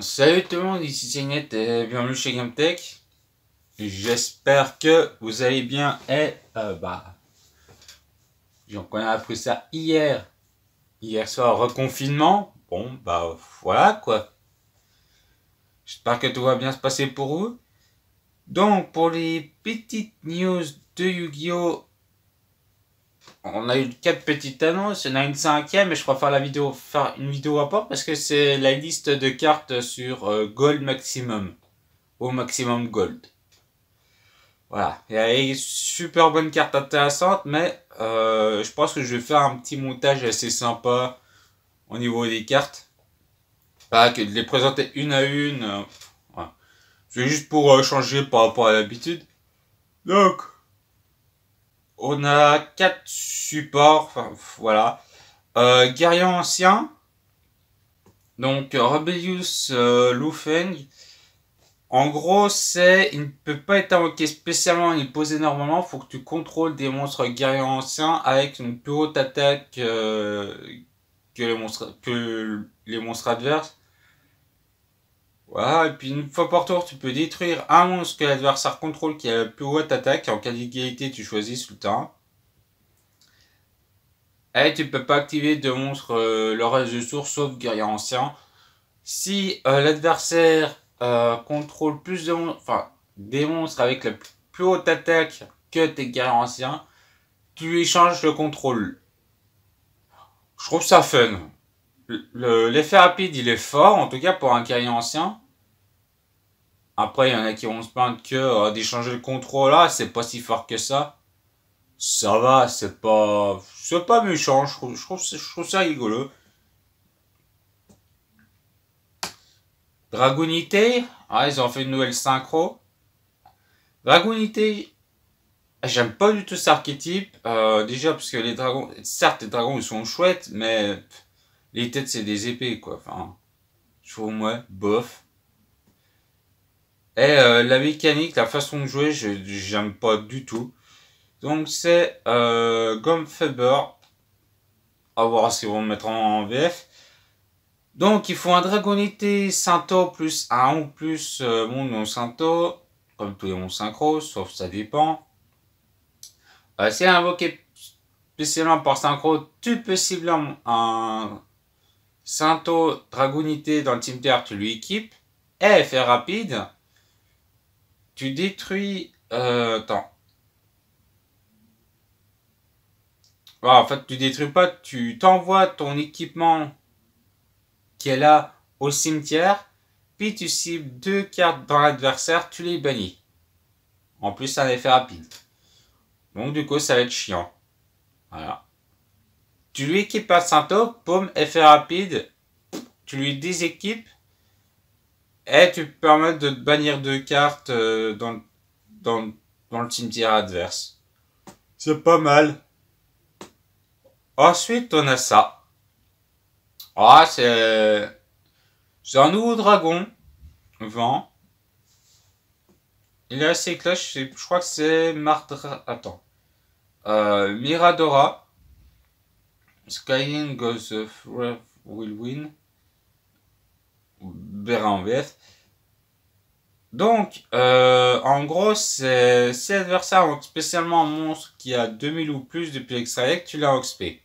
Salut tout le monde, ici c'est Net et bienvenue chez GameTech. J'espère que vous allez bien et on a appris ça hier soir, reconfinement. Bon voilà quoi. J'espère que tout va bien se passer pour vous. Donc pour les petites news de Yu-Gi-Oh! On a eu 4 petites annonces, il y en a une cinquième et je préfère faire une vidéo à part parce que c'est la liste de cartes sur Gold Maximum, au Maximum Gold. Voilà, il y a une super bonne carte intéressante, mais je pense que je vais faire un petit montage assez sympa au niveau des cartes. Pas que de les présenter une à une. Voilà. C'est juste pour changer par rapport à l'habitude. Donc, on a 4 supports, enfin voilà. Guerrier ancien, donc Rebellious Lufeng. En gros, il ne peut pas être invoqué spécialement ni posé normalement. Faut que tu contrôles des monstres guerriers anciens avec une plus haute attaque que les monstres adverses. Voilà, et puis une fois par tour, tu peux détruire un monstre que l'adversaire contrôle qui a la plus haute attaque. En cas d'égalité, tu choisis sur le terrain. Et tu peux pas activer de monstres le reste du tour sauf guerrier ancien. Si l'adversaire contrôle plus de monstres, enfin des monstres avec la plus haute attaque que tes guerriers anciens, tu lui changes le contrôle. Je trouve ça fun. L'effet rapide il est fort, en tout cas pour un guerrier ancien. Après il y en a qui vont se plaindre que d'échanger le contrôle là c'est pas si fort que ça. Ça va, c'est pas méchant, je trouve ça rigolo. Dragonité, ils ont fait une nouvelle synchro. Dragonité, j'aime pas du tout cet archétype. Déjà parce que les dragons, certes les dragons ils sont chouettes, mais les têtes c'est des épées quoi. Enfin, je trouve moi bof. Et la mécanique, la façon de jouer, j'aime pas du tout. Donc c'est Gomfaber. On va voir s'ils vont me mettre en VF. Donc il faut un Dragonité Sainto plus un ou plus mon non Sainto, comme tous les mons synchro, sauf ça dépend. Si invoqué spécialement par synchro, tu peux cibler un Sainto Dragonité dans le cimetière, tu lui équipes. Et effet rapide, tu détruis. Attends. En fait, tu détruis pas, tu t'envoies ton équipement qui est là au cimetière, puis tu cibles 2 cartes dans l'adversaire, tu les bannis. En plus, c'est un effet rapide. Donc, du coup, ça va être chiant. Voilà. Tu lui équipes un Sainto, paume, effet rapide, tu lui déséquipes, et tu peux permettre de te bannir 2 cartes dans le cimetière adverse. C'est pas mal. Ensuite, on a ça. C'est un nouveau dragon. Vent. Il est assez clash. Je crois que c'est Mardra. Attends. Miradora. Skying Goes Will Win. Verra en VF. Donc, en gros, si l'adversaire invoque spécialement un monstre qui a 2000 ou plus depuis l'extra deck, tu l'invoques SP.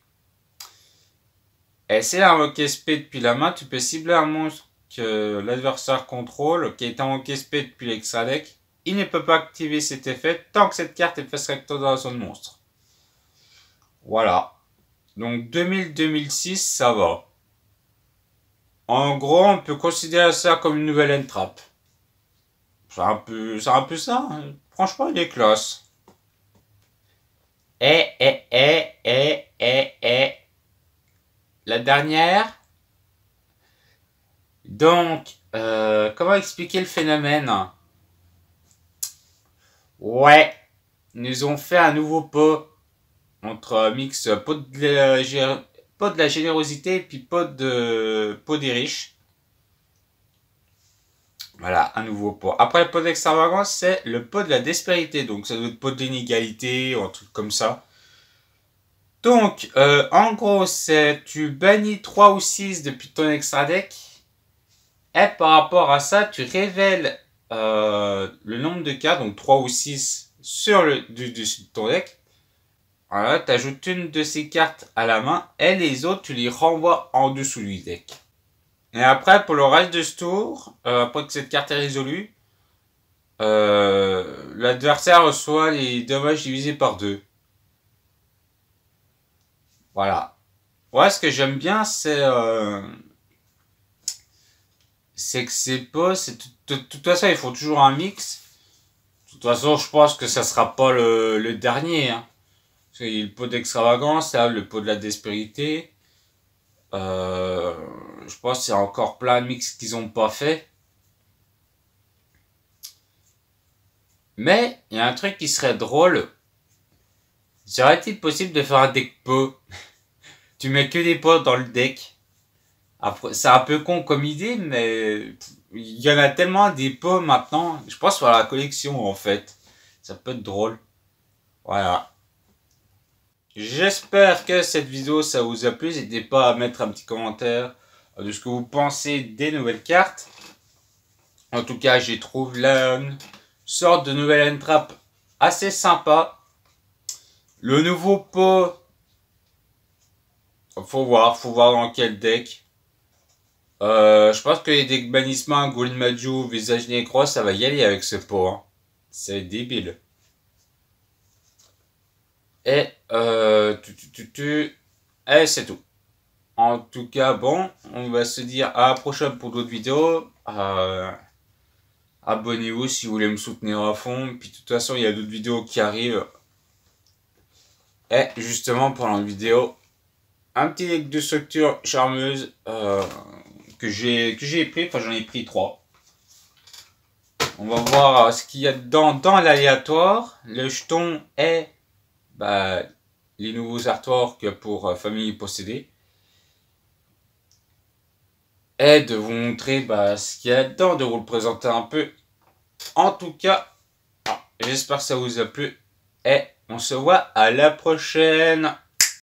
Et si il a invoqué SP depuis la main, tu peux cibler un monstre que l'adversaire contrôle, qui est invoqué SP depuis l'extra deck. Il ne peut pas activer cet effet tant que cette carte est face recto dans la zone monstre. Voilà. Donc 2000-2006, ça va. En gros, on peut considérer ça comme une nouvelle entrap. C'est un peu ça. Hein. Franchement, il est classe. La dernière. Donc, comment expliquer le phénomène? Ouais, nous ont fait un nouveau pot entre mix pot de la générosité et puis pot des riches. Voilà, un nouveau pot. Après le pot d'extravagance, c'est le pot de la dextérité. Donc ça doit être pot d'inégalité ou un truc comme ça. Donc, en gros, c'est tu bannis 3 ou 6 depuis ton extra deck. Et par rapport à ça, tu révèles le nombre de cartes, donc 3 ou 6 sur le dessus de ton deck. Voilà, tu ajoutes une de ces cartes à la main et les autres, tu les renvoies en dessous du deck. Et après, pour le reste de ce tour, après que cette carte est résolue, l'adversaire reçoit les dommages divisés par 2. Voilà. Ouais, ce que j'aime bien, c'est que c'est pas... De toute façon, ils font toujours un mix. De toute façon, je pense que ça sera pas le dernier. Hein. Parce qu'il y a le pot d'extravagance, là, le pot de la dextérité. Je pense qu'il y a encore plein de mix qu'ils ont pas fait. Mais, il y a un truc qui serait drôle. Serait-il possible de faire un deck pot? Tu mets que des pots dans le deck. Après, c'est un peu con comme idée, mais il y en a tellement des pots maintenant. Je pense pour la collection, en fait. Ça peut être drôle. Voilà. J'espère que cette vidéo, ça vous a plu. N'hésitez pas à mettre un petit commentaire de ce que vous pensez des nouvelles cartes. En tout cas, j'ai trouvé une sorte de nouvelle entrap assez sympa. Le nouveau pot, faut voir dans quel deck. Je pense que les decks bannissement, Golden Maju, Visage Necro, ça va y aller avec ce pot. Hein. C'est débile. Et, et c'est tout. En tout cas, bon, on va se dire à la prochaine pour d'autres vidéos. Abonnez-vous si vous voulez me soutenir à fond. Puis de toute façon, il y a d'autres vidéos qui arrivent. Et justement, pendant la vidéo, un petit deck de structure charmeuse que j'ai pris. Enfin, j'en ai pris 3. On va voir ce qu'il y a dedans dans l'aléatoire. Le jeton est les nouveaux artworks pour famille possédée. Et de vous montrer ce qu'il y a dedans, de vous le présenter un peu. En tout cas, j'espère que ça vous a plu. Et on se voit à la prochaine.